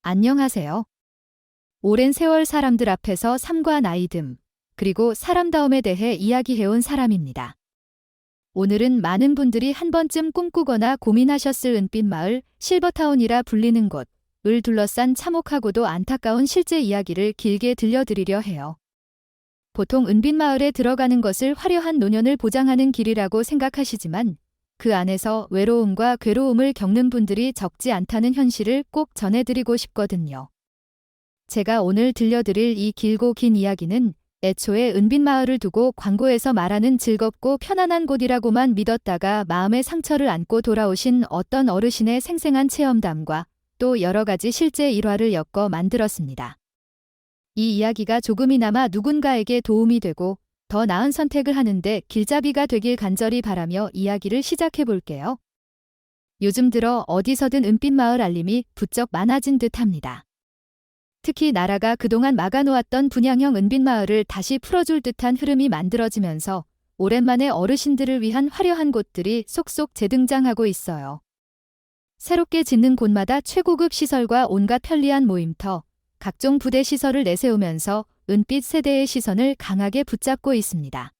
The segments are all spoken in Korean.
안녕하세요. 오랜 세월 사람들 앞에서 삶과 나이듦, 그리고 사람다움에 대해 이야기해온 사람입니다. 오늘은 많은 분들이 한 번쯤 꿈꾸거나 고민하셨을 은빛 마을, 실버타운이라 불리는 곳을 둘러싼 참혹하고도 안타까운 실제 이야기를 길게 들려드리려 해요. 보통 은빛 마을에 들어가는 것을 화려한 노년을 보장하는 길이라고 생각하시지만 그 안에서 외로움과 괴로움을 겪는 분들이 적지 않다는 현실을 꼭 전해드리고 싶거든요. 제가 오늘 들려드릴 이 길고 긴 이야기는 애초에 은빛 마을을 두고 광고에서 말하는 즐겁고 편안한 곳이라고만 믿었다가 마음의 상처를 안고 돌아오신 어떤 어르신의 생생한 체험담과 또 여러 가지 실제 일화를 엮어 만들었습니다. 이 이야기가 조금이나마 누군가에게 도움이 되고 더 나은 선택을 하는데 길잡이가 되길 간절히 바라며 이야기를 시작해 볼게요. 요즘 들어 어디서든 은빛 마을 알림이 부쩍 많아진 듯합니다. 특히 나라가 그동안 막아놓았던 분양형 은빛 마을을 다시 풀어줄 듯한 흐름이 만들어지면서 오랜만에 어르신들을 위한 화려한 곳들이 속속 재등장하고 있어요. 새롭게 짓는 곳마다 최고급 시설과 온갖 편리한 모임터, 각종 부대 시설을 내세우면서 은빛 세대의 시선을 강하게 붙잡고 있습니다.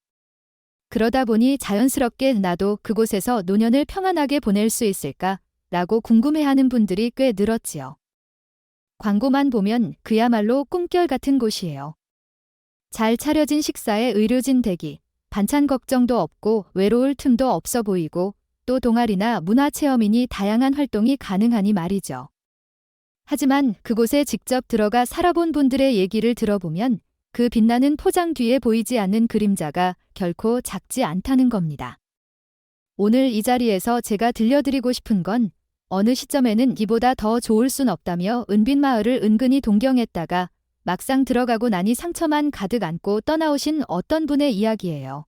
그러다 보니 자연스럽게 나도 그곳에서 노년을 평안하게 보낼 수 있을까? 라고 궁금해하는 분들이 꽤 늘었지요. 광고만 보면 그야말로 꿈결 같은 곳이에요. 잘 차려진 식사에 의료진 대기, 반찬 걱정도 없고 외로울 틈도 없어 보이고 또 동아리나 문화체험이니 다양한 활동이 가능하니 말이죠. 하지만 그곳에 직접 들어가 살아본 분들의 얘기를 들어보면 그 빛나는 포장 뒤에 보이지 않는 그림자가 결코 작지 않다는 겁니다. 오늘 이 자리에서 제가 들려드리고 싶은 건 어느 시점에는 이보다 더 좋을 순 없다며 은빛 마을을 은근히 동경했다가 막상 들어가고 나니 상처만 가득 안고 떠나오신 어떤 분의 이야기예요.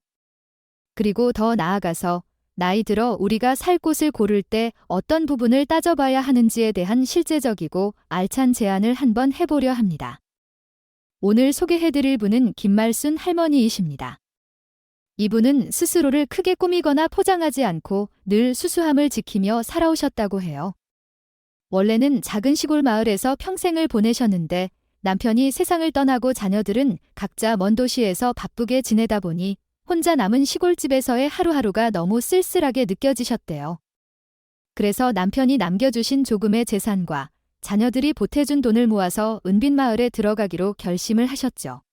그리고 더 나아가서 나이 들어 우리가 살 곳을 고를 때 어떤 부분을 따져봐야 하는지에 대한 실제적이고 알찬 제안을 한번 해보려 합니다. 오늘 소개해드릴 분은 김말순 할머니이십니다. 이분은 스스로를 크게 꾸미거나 포장하지 않고 늘 수수함을 지키며 살아오셨다고 해요. 원래는 작은 시골 마을에서 평생을 보내셨는데 남편이 세상을 떠나고 자녀들은 각자 먼 도시에서 바쁘게 지내다 보니 혼자 남은 시골집에서의 하루하루가 너무 쓸쓸하게 느껴지셨대요. 그래서 남편이 남겨주신 조금의 재산과 자녀들이 보태준 돈을 모아서 은빛 마을에 들어가기로 결심을 하셨죠.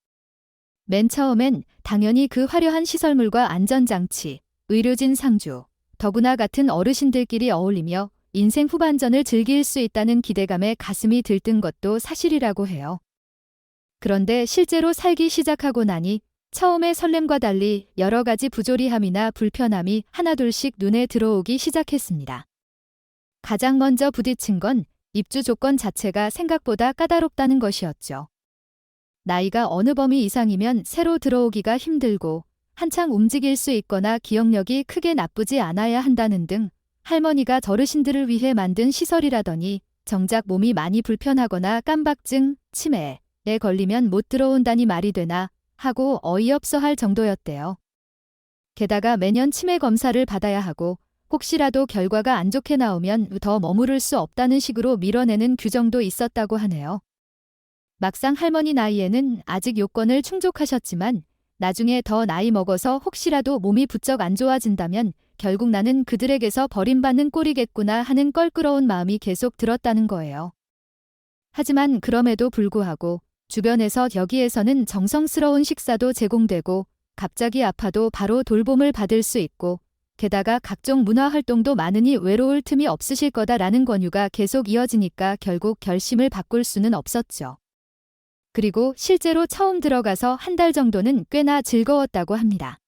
맨 처음엔 당연히 그 화려한 시설물과 안전장치, 의료진 상주, 더구나 같은 어르신들끼리 어울리며 인생 후반전을 즐길 수 있다는 기대감에 가슴이 들뜬 것도 사실이라고 해요. 그런데 실제로 살기 시작하고 나니 처음의 설렘과 달리 여러 가지 부조리함이나 불편함이 하나둘씩 눈에 들어오기 시작했습니다. 가장 먼저 부딪힌 건 입주 조건 자체가 생각보다 까다롭다는 것이었죠. 나이가 어느 범위 이상이면 새로 들어오기가 힘들고 한창 움직일 수 있거나 기억력이 크게 나쁘지 않아야 한다는 등 할머니가 어르신들을 위해 만든 시설이라더니 정작 몸이 많이 불편하거나 깜박증, 치매에 걸리면 못 들어온다니 말이 되나 하고 어이없어 할 정도였대요. 게다가 매년 치매 검사를 받아야 하고 혹시라도 결과가 안 좋게 나오면 더 머무를 수 없다는 식으로 밀어내는 규정도 있었다고 하네요. 막상 할머니 나이에는 아직 요건을 충족하셨지만 나중에 더 나이 먹어서 혹시라도 몸이 부쩍 안 좋아진다면 결국 나는 그들에게서 버림받는 꼴이겠구나 하는 껄끄러운 마음이 계속 들었다는 거예요. 하지만 그럼에도 불구하고 주변에서 여기에서는 정성스러운 식사도 제공되고 갑자기 아파도 바로 돌봄을 받을 수 있고 게다가 각종 문화활동도 많으니 외로울 틈이 없으실 거다라는 권유가 계속 이어지니까 결국 결심을 바꿀 수는 없었죠. 그리고 실제로 처음 들어가서 한 달 정도는 꽤나 즐거웠다고 합니다.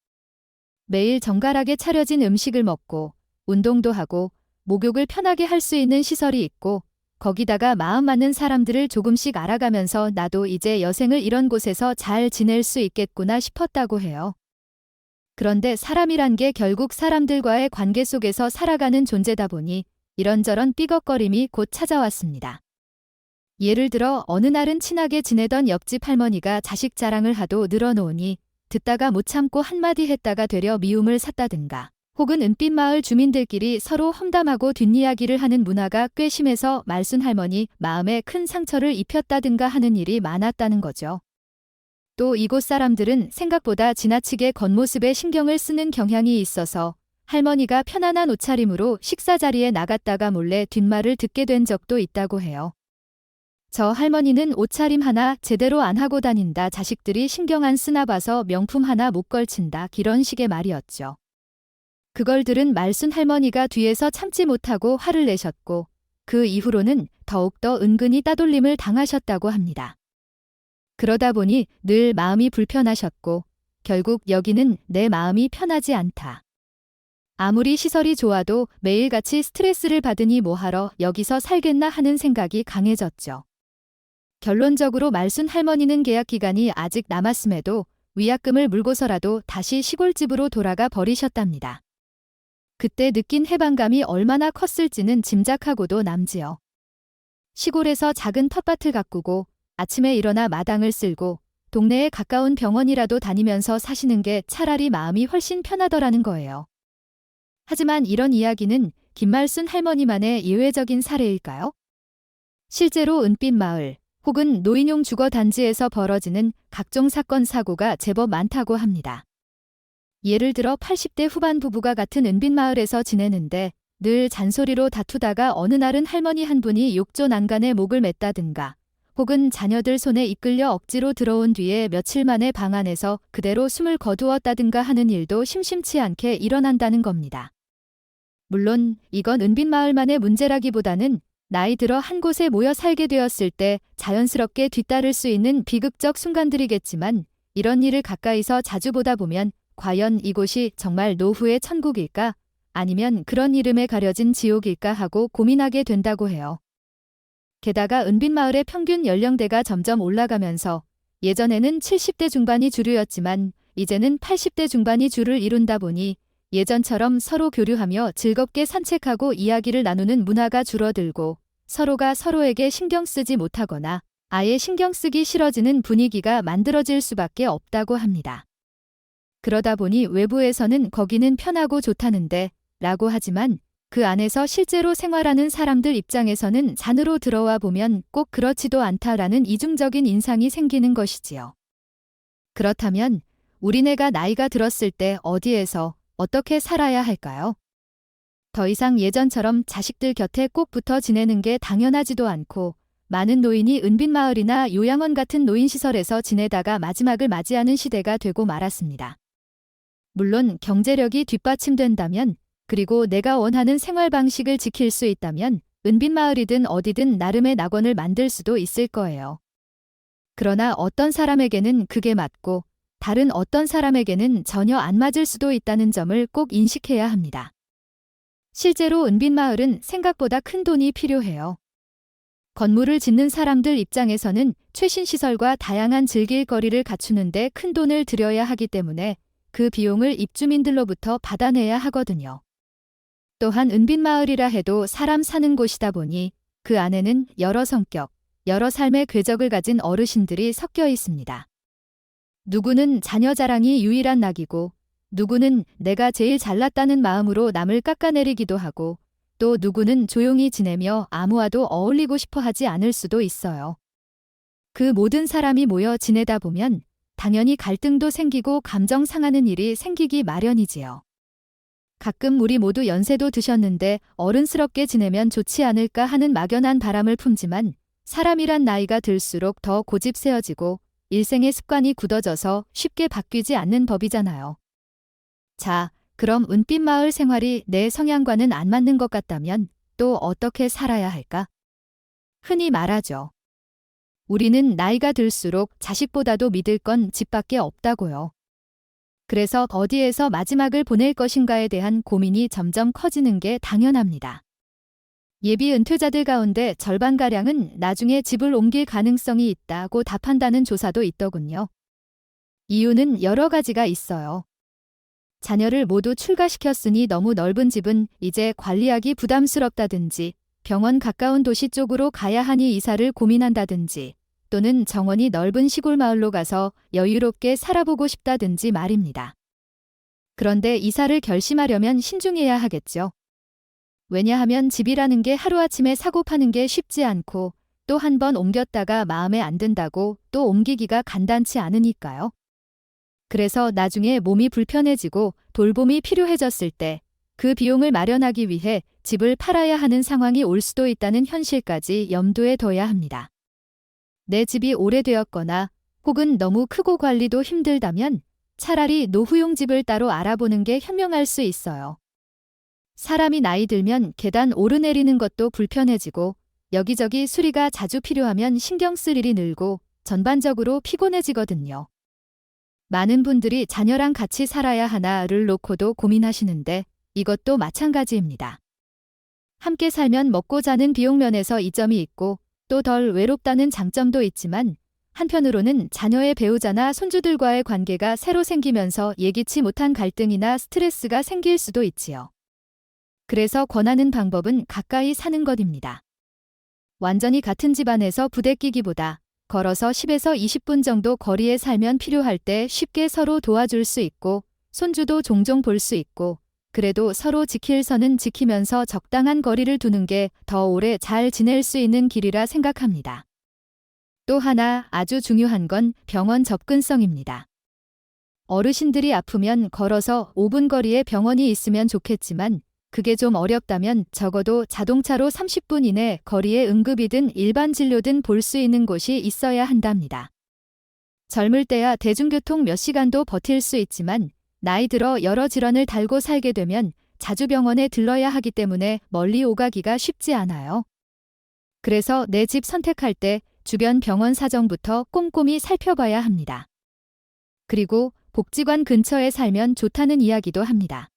매일 정갈하게 차려진 음식을 먹고 운동도 하고 목욕을 편하게 할 수 있는 시설이 있고 거기다가 마음 맞는 사람들을 조금씩 알아가면서 나도 이제 여생을 이런 곳에서 잘 지낼 수 있겠구나 싶었다고 해요. 그런데 사람이란 게 결국 사람들과의 관계 속에서 살아가는 존재다 보니 이런저런 삐걱거림이 곧 찾아왔습니다. 예를 들어 어느 날은 친하게 지내던 옆집 할머니가 자식 자랑을 하도 늘어놓으니 듣다가 못 참고 한마디 했다가 되려 미움을 샀다든가 혹은 은빛 마을 주민들끼리 서로 험담하고 뒷이야기를 하는 문화가 꽤 심해서 말순 할머니 마음에 큰 상처를 입혔다든가 하는 일이 많았다는 거죠. 또 이곳 사람들은 생각보다 지나치게 겉모습에 신경을 쓰는 경향이 있어서 할머니가 편안한 옷차림으로 식사 자리에 나갔다가 몰래 뒷말을 듣게 된 적도 있다고 해요. 저 할머니는 옷차림 하나 제대로 안 하고 다닌다, 자식들이 신경 안 쓰나 봐서 명품 하나 못 걸친다, 이런 식의 말이었죠. 그걸 들은 말순 할머니가 뒤에서 참지 못하고 화를 내셨고 그 이후로는 더욱더 은근히 따돌림을 당하셨다고 합니다. 그러다 보니 늘 마음이 불편하셨고 결국 여기는 내 마음이 편하지 않다. 아무리 시설이 좋아도 매일같이 스트레스를 받으니 뭐하러 여기서 살겠나 하는 생각이 강해졌죠. 결론적으로 말순 할머니는 계약 기간이 아직 남았음에도 위약금을 물고서라도 다시 시골집으로 돌아가 버리셨답니다. 그때 느낀 해방감이 얼마나 컸을지는 짐작하고도 남지요. 시골에서 작은 텃밭을 가꾸고 아침에 일어나 마당을 쓸고 동네에 가까운 병원이라도 다니면서 사시는 게 차라리 마음이 훨씬 편하더라는 거예요. 하지만 이런 이야기는 김말순 할머니만의 예외적인 사례일까요? 실제로 은빛 마을 혹은 노인용 주거 단지에서 벌어지는 각종 사건 사고가 제법 많다고 합니다. 예를 들어 80대 후반 부부가 같은 은빛 마을에서 지내는데 늘 잔소리로 다투다가 어느 날은 할머니 한 분이 욕조 난간에 목을 맸다든가 혹은 자녀들 손에 이끌려 억지로 들어온 뒤에 며칠 만에 방 안에서 그대로 숨을 거두었다든가 하는 일도 심심치 않게 일어난다는 겁니다. 물론 이건 은빛 마을만의 문제라기보다는 나이 들어 한 곳에 모여 살게 되었을 때 자연스럽게 뒤따를 수 있는 비극적 순간들이겠지만 이런 일을 가까이서 자주 보다 보면 과연 이곳이 정말 노후의 천국일까? 아니면 그런 이름에 가려진 지옥일까 하고 고민하게 된다고 해요. 게다가 은빛 마을의 평균 연령대가 점점 올라가면서 예전에는 70대 중반이 주류였지만 이제는 80대 중반이 주를 이룬다 보니 예전처럼 서로 교류하며 즐겁게 산책하고 이야기를 나누는 문화가 줄어들고 서로가 서로에게 신경 쓰지 못하거나 아예 신경 쓰기 싫어지는 분위기가 만들어질 수밖에 없다고 합니다. 그러다 보니 외부에서는 거기는 편하고 좋다는데 라고 하지만 그 안에서 실제로 생활하는 사람들 입장에서는 잔으로 들어와 보면 꼭 그렇지도 않다라는 이중적인 인상이 생기는 것이지요. 그렇다면 우리네가 나이가 들었을 때 어디에서 어떻게 살아야 할까요? 더 이상 예전처럼 자식들 곁에 꼭 붙어 지내는 게 당연하지도 않고 많은 노인이 은빛 마을이나 요양원 같은 노인시설에서 지내다가 마지막을 맞이하는 시대가 되고 말았습니다. 물론 경제력이 뒷받침된다면 그리고 내가 원하는 생활 방식을 지킬 수 있다면 은빛 마을이든 어디든 나름의 낙원을 만들 수도 있을 거예요. 그러나 어떤 사람에게는 그게 맞고 다른 어떤 사람에게는 전혀 안 맞을 수도 있다는 점을 꼭 인식해야 합니다. 실제로 은빛 마을은 생각보다 큰 돈이 필요해요. 건물을 짓는 사람들 입장에서는 최신 시설과 다양한 즐길 거리를 갖추는데 큰 돈을 들여야 하기 때문에 그 비용을 입주민들로부터 받아내야 하거든요. 또한 은빛 마을이라 해도 사람 사는 곳이다 보니 그 안에는 여러 성격, 여러 삶의 궤적을 가진 어르신들이 섞여 있습니다. 누구는 자녀 자랑이 유일한 낙이고 누구는 내가 제일 잘났다는 마음으로 남을 깎아내리기도 하고 또 누구는 조용히 지내며 아무와도 어울리고 싶어 하지 않을 수도 있어요. 그 모든 사람이 모여 지내다 보면 당연히 갈등도 생기고 감정 상하는 일이 생기기 마련이지요. 가끔 우리 모두 연세도 드셨는데 어른스럽게 지내면 좋지 않을까 하는 막연한 바람을 품지만 사람이란 나이가 들수록 더 고집세어지고 일생의 습관이 굳어져서 쉽게 바뀌지 않는 법이잖아요. 자, 그럼 은빛 마을 생활이 내 성향과는 안 맞는 것 같다면 또 어떻게 살아야 할까? 흔히 말하죠. 우리는 나이가 들수록 자식보다도 믿을 건 집밖에 없다고요. 그래서 어디에서 마지막을 보낼 것인가에 대한 고민이 점점 커지는 게 당연합니다. 예비 은퇴자들 가운데 절반가량은 나중에 집을 옮길 가능성이 있다고 답한다는 조사도 있더군요. 이유는 여러 가지가 있어요. 자녀를 모두 출가시켰으니 너무 넓은 집은 이제 관리하기 부담스럽다든지 병원 가까운 도시 쪽으로 가야 하니 이사를 고민한다든지 또는 정원이 넓은 시골 마을로 가서 여유롭게 살아보고 싶다든지 말입니다. 그런데 이사를 결심하려면 신중해야 하겠죠. 왜냐하면 집이라는 게 하루아침에 사고 파는 게 쉽지 않고 또 한 번 옮겼다가 마음에 안 든다고 또 옮기기가 간단치 않으니까요. 그래서 나중에 몸이 불편해지고 돌봄이 필요해졌을 때 그 비용을 마련하기 위해 집을 팔아야 하는 상황이 올 수도 있다는 현실까지 염두에 둬야 합니다. 내 집이 오래되었거나 혹은 너무 크고 관리도 힘들다면 차라리 노후용 집을 따로 알아보는 게 현명할 수 있어요. 사람이 나이 들면 계단 오르내리는 것도 불편해지고 여기저기 수리가 자주 필요하면 신경 쓸 일이 늘고 전반적으로 피곤해지거든요. 많은 분들이 자녀랑 같이 살아야 하나를 놓고도 고민하시는데 이것도 마찬가지입니다. 함께 살면 먹고 자는 비용 면에서 이점이 있고 또 덜 외롭다는 장점도 있지만 한편으로는 자녀의 배우자나 손주들과의 관계가 새로 생기면서 예기치 못한 갈등이나 스트레스가 생길 수도 있지요. 그래서 권하는 방법은 가까이 사는 것입니다. 완전히 같은 집안에서 부대끼기보다 걸어서 10에서 20분 정도 거리에 살면 필요할 때 쉽게 서로 도와줄 수 있고 손주도 종종 볼 수 있고 그래도 서로 지킬 선은 지키면서 적당한 거리를 두는 게 더 오래 잘 지낼 수 있는 길이라 생각합니다. 또 하나 아주 중요한 건 병원 접근성입니다. 어르신들이 아프면 걸어서 5분 거리에 병원이 있으면 좋겠지만 그게 좀 어렵다면 적어도 자동차로 30분 이내 거리에 응급이든 일반 진료든 볼 수 있는 곳이 있어야 한답니다. 젊을 때야 대중교통 몇 시간도 버틸 수 있지만 나이 들어 여러 질환을 달고 살게 되면 자주 병원에 들러야 하기 때문에 멀리 오가기가 쉽지 않아요. 그래서 내 집 선택할 때 주변 병원 사정부터 꼼꼼히 살펴봐야 합니다. 그리고 복지관 근처에 살면 좋다는 이야기도 합니다.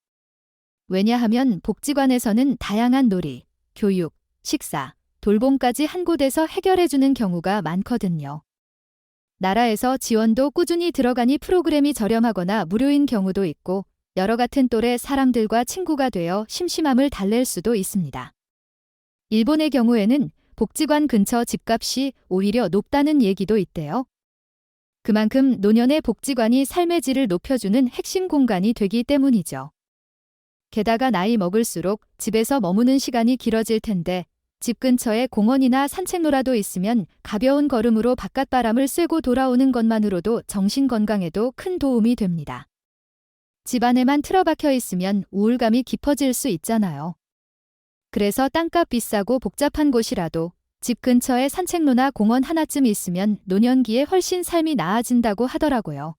왜냐하면 복지관에서는 다양한 놀이, 교육, 식사, 돌봄까지 한 곳에서 해결해주는 경우가 많거든요. 나라에서 지원도 꾸준히 들어가니 프로그램이 저렴하거나 무료인 경우도 있고 여러 같은 또래 사람들과 친구가 되어 심심함을 달랠 수도 있습니다. 일본의 경우에는 복지관 근처 집값이 오히려 높다는 얘기도 있대요. 그만큼 노년의 복지관이 삶의 질을 높여주는 핵심 공간이 되기 때문이죠. 게다가 나이 먹을수록 집에서 머무는 시간이 길어질 텐데 집 근처에 공원이나 산책로라도 있으면 가벼운 걸음으로 바깥바람을 쐬고 돌아오는 것만으로도 정신 건강에도 큰 도움이 됩니다. 집 안에만 틀어박혀 있으면 우울감이 깊어질 수 있잖아요. 그래서 땅값 비싸고 복잡한 곳이라도 집 근처에 산책로나 공원 하나쯤 있으면 노년기에 훨씬 삶이 나아진다고 하더라고요.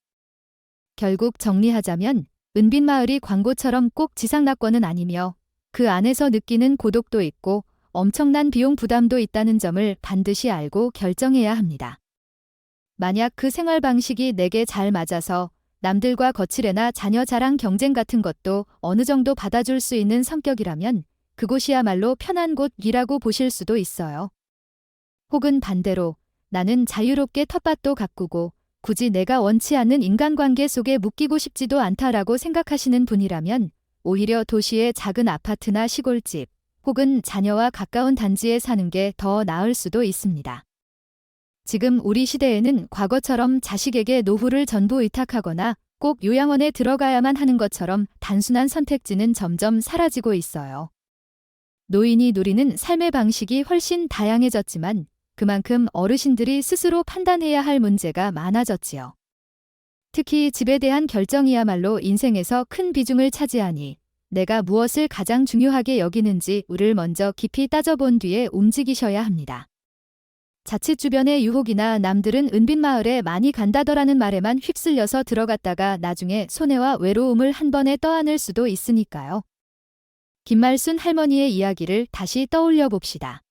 결국 정리하자면 은빛마을이 광고처럼 꼭 지상낙원은 아니며 그 안에서 느끼는 고독도 있고 엄청난 비용 부담도 있다는 점을 반드시 알고 결정해야 합니다. 만약 그 생활 방식이 내게 잘 맞아서 남들과 거칠애나 자녀 자랑 경쟁 같은 것도 어느 정도 받아줄 수 있는 성격이라면 그곳이야말로 편한 곳이라고 보실 수도 있어요. 혹은 반대로 나는 자유롭게 텃밭도 가꾸고 굳이 내가 원치 않는 인간관계 속에 묶이고 싶지도 않다라고 생각하시는 분이라면 오히려 도시의 작은 아파트나 시골집 혹은 자녀와 가까운 단지에 사는 게 더 나을 수도 있습니다. 지금 우리 시대에는 과거처럼 자식에게 노후를 전부 의탁하거나 꼭 요양원에 들어가야만 하는 것처럼 단순한 선택지는 점점 사라지고 있어요. 노인이 누리는 삶의 방식이 훨씬 다양해졌지만 그만큼 어르신들이 스스로 판단해야 할 문제가 많아졌지요. 특히 집에 대한 결정이야말로 인생에서 큰 비중을 차지하니 내가 무엇을 가장 중요하게 여기는지를 먼저 깊이 따져본 뒤에 움직이셔야 합니다. 자칫 주변의 유혹이나 남들은 은빛마을에 많이 간다더라는 말에만 휩쓸려서 들어갔다가 나중에 손해와 외로움을 한 번에 떠안을 수도 있으니까요. 김말순 할머니의 이야기를 다시 떠올려 봅시다.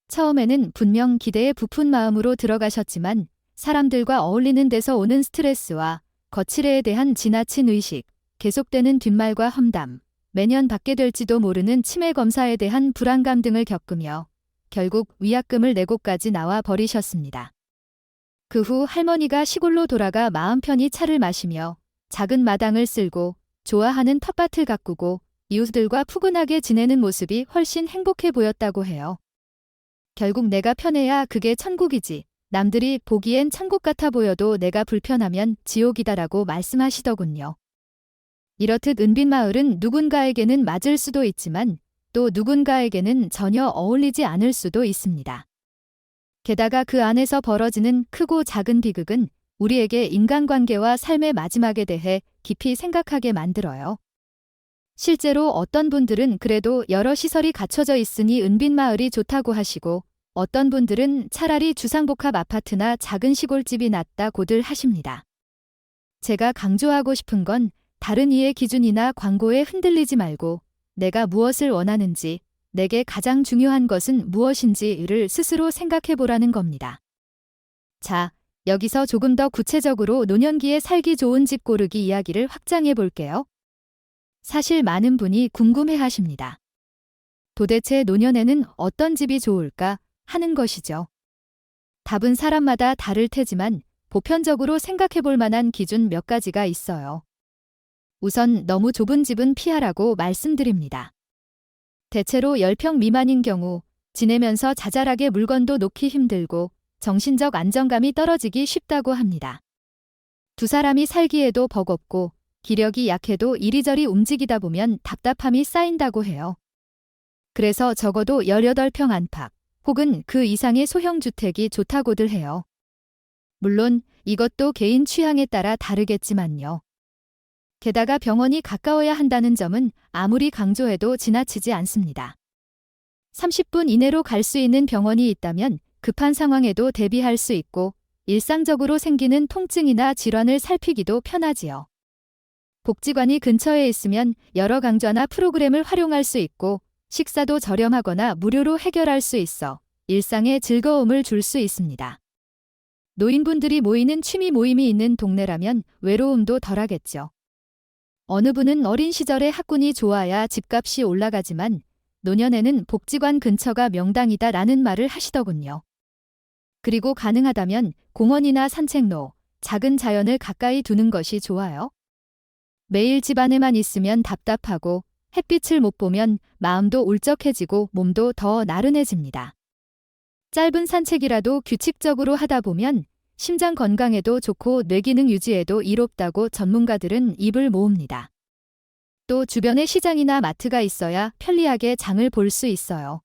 처음에는 분명 기대에 부푼 마음으로 들어가셨지만 사람들과 어울리는 데서 오는 스트레스와 거칠애에 대한 지나친 의식, 계속되는 뒷말과 험담, 매년 받게 될지도 모르는 치매 검사에 대한 불안감 등을 겪으며 결국 위약금을 내고까지 나와 버리셨습니다. 그 후 할머니가 시골로 돌아가 마음 편히 차를 마시며 작은 마당을 쓸고 좋아하는 텃밭을 가꾸고 이웃들과 푸근하게 지내는 모습이 훨씬 행복해 보였다고 해요. 결국 내가 편해야 그게 천국이지. 남들이 보기엔 천국 같아 보여도 내가 불편하면 지옥이다라고 말씀하시더군요. 이렇듯 은빛마을은 누군가에게는 맞을 수도 있지만 또 누군가에게는 전혀 어울리지 않을 수도 있습니다. 게다가 그 안에서 벌어지는 크고 작은 비극은 우리에게 인간관계와 삶의 마지막에 대해 깊이 생각하게 만들어요. 실제로 어떤 분들은 그래도 여러 시설이 갖춰져 있으니 은빛마을이 좋다고 하시고 어떤 분들은 차라리 주상복합 아파트나 작은 시골집이 낫다고들 하십니다. 제가 강조하고 싶은 건 다른 이의 기준이나 광고에 흔들리지 말고 내가 무엇을 원하는지, 내게 가장 중요한 것은 무엇인지를 스스로 생각해 보라는 겁니다. 자, 여기서 조금 더 구체적으로 노년기에 살기 좋은 집 고르기 이야기를 확장해 볼게요. 사실 많은 분이 궁금해 하십니다. 도대체 노년에는 어떤 집이 좋을까 하는 것이죠. 답은 사람마다 다를 테지만 보편적으로 생각해 볼 만한 기준 몇 가지가 있어요. 우선 너무 좁은 집은 피하라고 말씀드립니다. 대체로 10평 미만인 경우 지내면서 자잘하게 물건도 놓기 힘들고 정신적 안정감이 떨어지기 쉽다고 합니다. 두 사람이 살기에도 버겁고 기력이 약해도 이리저리 움직이다 보면 답답함이 쌓인다고 해요. 그래서 적어도 18평 안팎 혹은 그 이상의 소형주택이 좋다고들 해요. 물론 이것도 개인 취향에 따라 다르겠지만요. 게다가 병원이 가까워야 한다는 점은 아무리 강조해도 지나치지 않습니다. 30분 이내로 갈 수 있는 병원이 있다면 급한 상황에도 대비할 수 있고 일상적으로 생기는 통증이나 질환을 살피기도 편하지요. 복지관이 근처에 있으면 여러 강좌나 프로그램을 활용할 수 있고 식사도 저렴하거나 무료로 해결할 수 있어 일상에 즐거움을 줄 수 있습니다. 노인분들이 모이는 취미 모임이 있는 동네라면 외로움도 덜하겠죠. 어느 분은 어린 시절에 학군이 좋아야 집값이 올라가지만 노년에는 복지관 근처가 명당이다라는 말을 하시더군요. 그리고 가능하다면 공원이나 산책로, 작은 자연을 가까이 두는 것이 좋아요. 매일 집 안에만 있으면 답답하고 햇빛을 못 보면 마음도 울적해지고 몸도 더 나른해집니다. 짧은 산책이라도 규칙적으로 하다 보면 심장 건강에도 좋고 뇌기능 유지에도 이롭다고 전문가들은 입을 모읍니다. 또 주변에 시장이나 마트가 있어야 편리하게 장을 볼 수 있어요.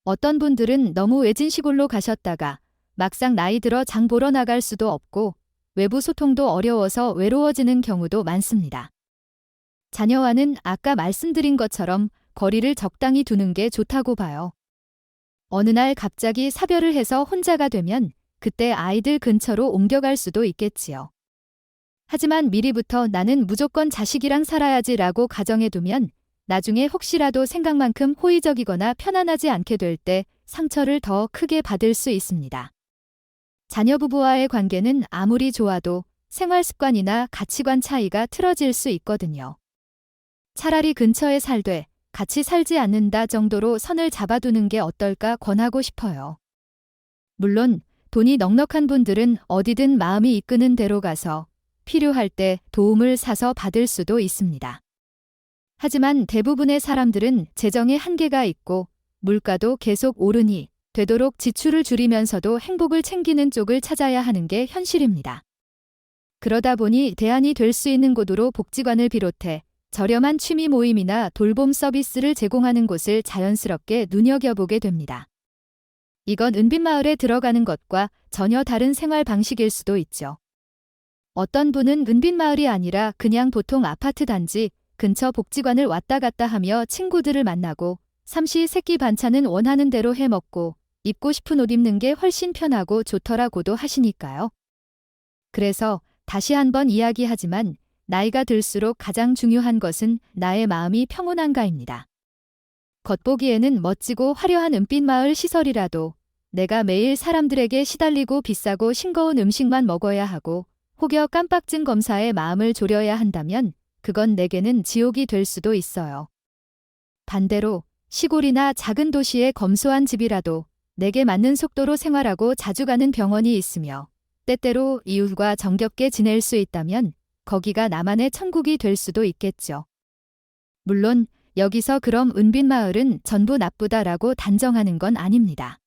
어떤 분들은 너무 외진 시골로 가셨다가 막상 나이 들어 장 보러 나갈 수도 없고 외부 소통도 어려워서 외로워지는 경우도 많습니다. 자녀와는 아까 말씀드린 것처럼 거리를 적당히 두는 게 좋다고 봐요. 어느 날 갑자기 사별을 해서 혼자가 되면 그때 아이들 근처로 옮겨갈 수도 있겠지요. 하지만 미리부터 나는 무조건 자식이랑 살아야지라고 가정해두면 나중에 혹시라도 생각만큼 호의적이거나 편안하지 않게 될 때 상처를 더 크게 받을 수 있습니다. 자녀 부부와의 관계는 아무리 좋아도 생활 습관이나 가치관 차이가 틀어질 수 있거든요. 차라리 근처에 살되 같이 살지 않는다 정도로 선을 잡아두는 게 어떨까 권하고 싶어요. 물론 돈이 넉넉한 분들은 어디든 마음이 이끄는 대로 가서 필요할 때 도움을 사서 받을 수도 있습니다. 하지만 대부분의 사람들은 재정에 한계가 있고 물가도 계속 오르니 되도록 지출을 줄이면서도 행복을 챙기는 쪽을 찾아야 하는 게 현실입니다. 그러다 보니 대안이 될 수 있는 곳으로 복지관을 비롯해 저렴한 취미 모임이나 돌봄 서비스를 제공하는 곳을 자연스럽게 눈여겨보게 됩니다. 이건 은빛마을에 들어가는 것과 전혀 다른 생활 방식일 수도 있죠. 어떤 분은 은빛마을이 아니라 그냥 보통 아파트 단지 근처 복지관을 왔다 갔다 하며 친구들을 만나고 삼시세끼 반찬은 원하는 대로 해먹고 입고 싶은 옷 입는 게 훨씬 편하고 좋더라고도 하시니까요. 그래서 다시 한번 이야기하지만 나이가 들수록 가장 중요한 것은 나의 마음이 평온한가입니다. 겉보기에는 멋지고 화려한 은빛마을 시설이라도 내가 매일 사람들에게 시달리고 비싸고 싱거운 음식만 먹어야 하고 혹여 깜빡증 검사에 마음을 졸여야 한다면 그건 내게는 지옥이 될 수도 있어요. 반대로 시골이나 작은 도시의 검소한 집이라도 내게 맞는 속도로 생활하고 자주 가는 병원이 있으며 때때로 이웃과 정겹게 지낼 수 있다면 거기가 나만의 천국이 될 수도 있겠죠. 물론 여기서 그럼 은빛마을은 전부 나쁘다라고 단정하는 건 아닙니다.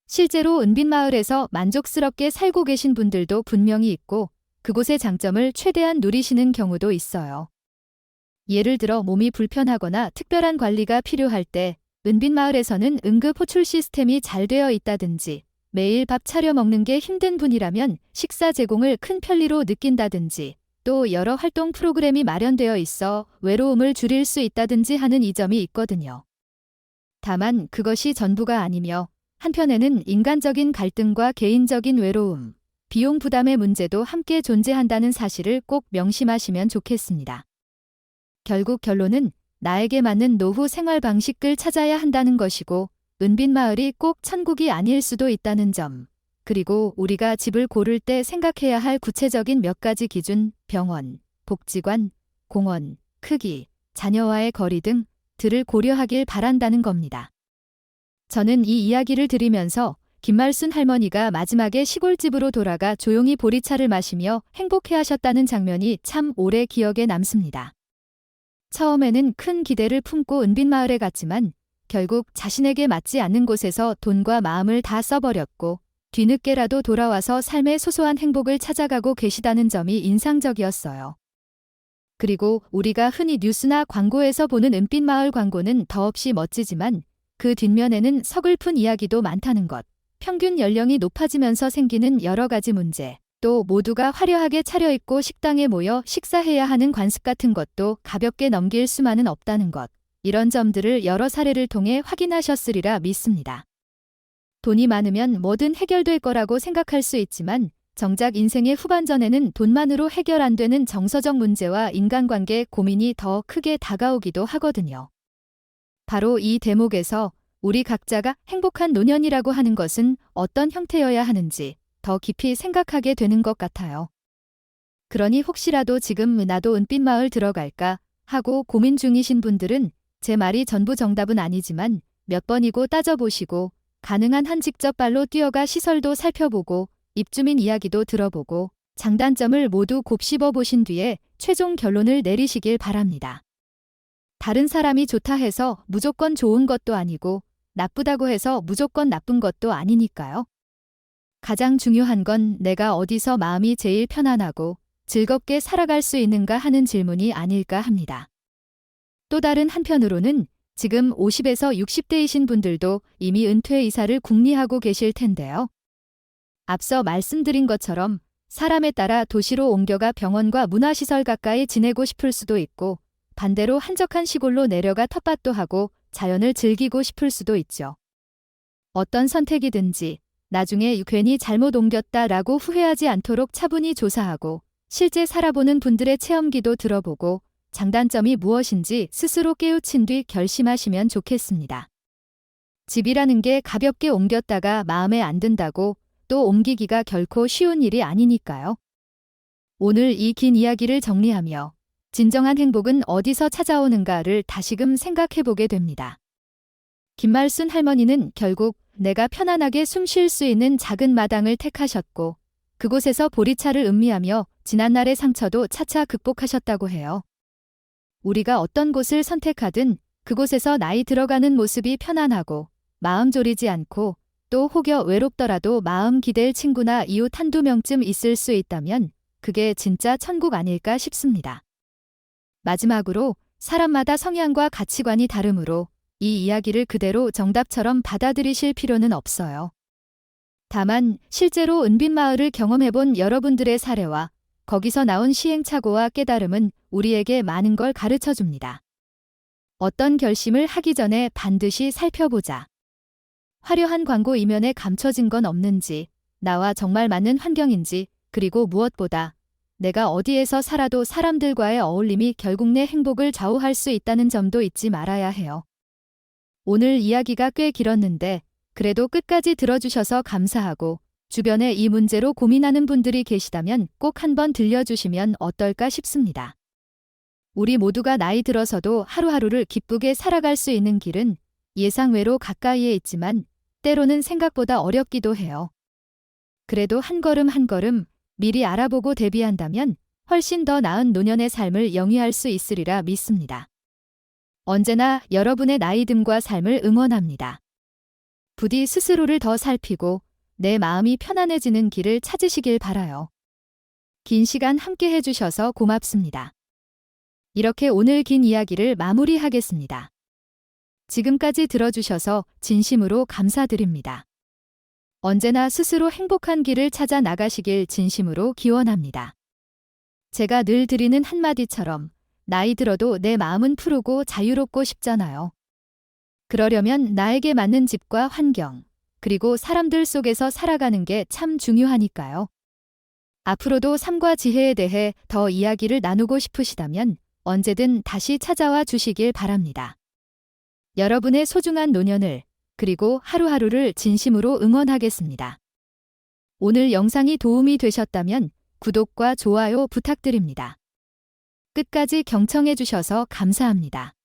실제로 은빛마을에서 만족스럽게 살고 계신 분들도 분명히 있고 그곳의 장점을 최대한 누리시는 경우도 있어요. 예를 들어 몸이 불편하거나 특별한 관리가 필요할 때 은빛마을에서는 응급 호출 시스템이 잘 되어 있다든지, 매일 밥 차려 먹는 게 힘든 분이라면 식사 제공을 큰 편리로 느낀다든지, 또 여러 활동 프로그램이 마련되어 있어 외로움을 줄일 수 있다든지 하는 이점이 있거든요. 다만 그것이 전부가 아니며, 한편에는 인간적인 갈등과 개인적인 외로움, 비용 부담의 문제도 함께 존재한다는 사실을 꼭 명심하시면 좋겠습니다. 결국 결론은 나에게 맞는 노후 생활 방식을 찾아야 한다는 것이고, 은빛마을이 꼭 천국이 아닐 수도 있다는 점, 그리고 우리가 집을 고를 때 생각해야 할 구체적인 몇 가지 기준, 병원, 복지관, 공원, 크기, 자녀와의 거리 등들을 고려하길 바란다는 겁니다. 저는 이 이야기를 들으면서 김말순 할머니가 마지막에 시골집으로 돌아가 조용히 보리차를 마시며 행복해하셨다는 장면이 참 오래 기억에 남습니다. 처음에는 큰 기대를 품고 은빛마을에 갔지만 결국 자신에게 맞지 않는 곳에서 돈과 마음을 다 써버렸고, 뒤늦게라도 돌아와서 삶의 소소한 행복을 찾아가고 계시다는 점이 인상적이었어요. 그리고 우리가 흔히 뉴스나 광고에서 보는 은빛마을 광고는 더없이 멋지지만 그 뒷면에는 서글픈 이야기도 많다는 것, 평균 연령이 높아지면서 생기는 여러 가지 문제, 또 모두가 화려하게 차려입고 식당에 모여 식사해야 하는 관습 같은 것도 가볍게 넘길 수만은 없다는 것, 이런 점들을 여러 사례를 통해 확인하셨으리라 믿습니다. 돈이 많으면 뭐든 해결될 거라고 생각할 수 있지만 정작 인생의 후반전에는 돈만으로 해결 안 되는 정서적 문제와 인간관계 고민이 더 크게 다가오기도 하거든요. 바로 이 대목에서 우리 각자가 행복한 노년이라고 하는 것은 어떤 형태여야 하는지 더 깊이 생각하게 되는 것 같아요. 그러니 혹시라도 지금 나도 은빛마을 들어갈까 하고 고민 중이신 분들은 제 말이 전부 정답은 아니지만 몇 번이고 따져보시고 가능한 한 직접 발로 뛰어가 시설도 살펴보고 입주민 이야기도 들어보고 장단점을 모두 곱씹어 보신 뒤에 최종 결론을 내리시길 바랍니다. 다른 사람이 좋다 해서 무조건 좋은 것도 아니고 나쁘다고 해서 무조건 나쁜 것도 아니니까요. 가장 중요한 건 내가 어디서 마음이 제일 편안하고 즐겁게 살아갈 수 있는가 하는 질문이 아닐까 합니다. 또 다른 한편으로는 지금 50에서 60대이신 분들도 이미 은퇴 이사를 궁리하고 계실 텐데요. 앞서 말씀드린 것처럼 사람에 따라 도시로 옮겨가 병원과 문화시설 가까이 지내고 싶을 수도 있고, 반대로 한적한 시골로 내려가 텃밭도 하고 자연을 즐기고 싶을 수도 있죠. 어떤 선택이든지 나중에 괜히 잘못 옮겼다라고 후회하지 않도록 차분히 조사하고 실제 살아보는 분들의 체험기도 들어보고 장단점이 무엇인지 스스로 깨우친 뒤 결심하시면 좋겠습니다. 집이라는 게 가볍게 옮겼다가 마음에 안 든다고 또 옮기기가 결코 쉬운 일이 아니니까요. 오늘 이 긴 이야기를 정리하며 진정한 행복은 어디서 찾아오는가를 다시금 생각해보게 됩니다. 김말순 할머니는 결국 내가 편안하게 숨 쉴 수 있는 작은 마당을 택하셨고, 그곳에서 보리차를 음미하며 지난날의 상처도 차차 극복하셨다고 해요. 우리가 어떤 곳을 선택하든 그곳에서 나이 들어가는 모습이 편안하고 마음 졸이지 않고 또 혹여 외롭더라도 마음 기댈 친구나 이웃 한두 명쯤 있을 수 있다면 그게 진짜 천국 아닐까 싶습니다. 마지막으로 사람마다 성향과 가치관이 다르므로 이 이야기를 그대로 정답처럼 받아들이실 필요는 없어요. 다만 실제로 은빛마을을 경험해본 여러분들의 사례와 거기서 나온 시행착오와 깨달음은 우리에게 많은 걸 가르쳐줍니다. 어떤 결심을 하기 전에 반드시 살펴보자. 화려한 광고 이면에 감춰진 건 없는지, 나와 정말 맞는 환경인지, 그리고 무엇보다 내가 어디에서 살아도 사람들과의 어울림이 결국 내 행복을 좌우할 수 있다는 점도 잊지 말아야 해요. 오늘 이야기가 꽤 길었는데 그래도 끝까지 들어주셔서 감사하고, 주변에 이 문제로 고민하는 분들이 계시다면 꼭 한번 들려주시면 어떨까 싶습니다. 우리 모두가 나이 들어서도 하루하루를 기쁘게 살아갈 수 있는 길은 예상외로 가까이에 있지만 때로는 생각보다 어렵기도 해요. 그래도 한 걸음 한 걸음 미리 알아보고 대비한다면 훨씬 더 나은 노년의 삶을 영위할 수 있으리라 믿습니다. 언제나 여러분의 나이듦과 삶을 응원합니다. 부디 스스로를 더 살피고 내 마음이 편안해지는 길을 찾으시길 바라요. 긴 시간 함께 해주셔서 고맙습니다. 이렇게 오늘 긴 이야기를 마무리하겠습니다. 지금까지 들어주셔서 진심으로 감사드립니다. 언제나 스스로 행복한 길을 찾아 나가시길 진심으로 기원합니다. 제가 늘 드리는 한마디처럼 나이 들어도 내 마음은 푸르고 자유롭고 싶잖아요. 그러려면 나에게 맞는 집과 환경, 그리고 사람들 속에서 살아가는 게 참 중요하니까요. 앞으로도 삶과 지혜에 대해 더 이야기를 나누고 싶으시다면 언제든 다시 찾아와 주시길 바랍니다. 여러분의 소중한 노년을, 그리고 하루하루를 진심으로 응원하겠습니다. 오늘 영상이 도움이 되셨다면 구독과 좋아요 부탁드립니다. 끝까지 경청해 주셔서 감사합니다.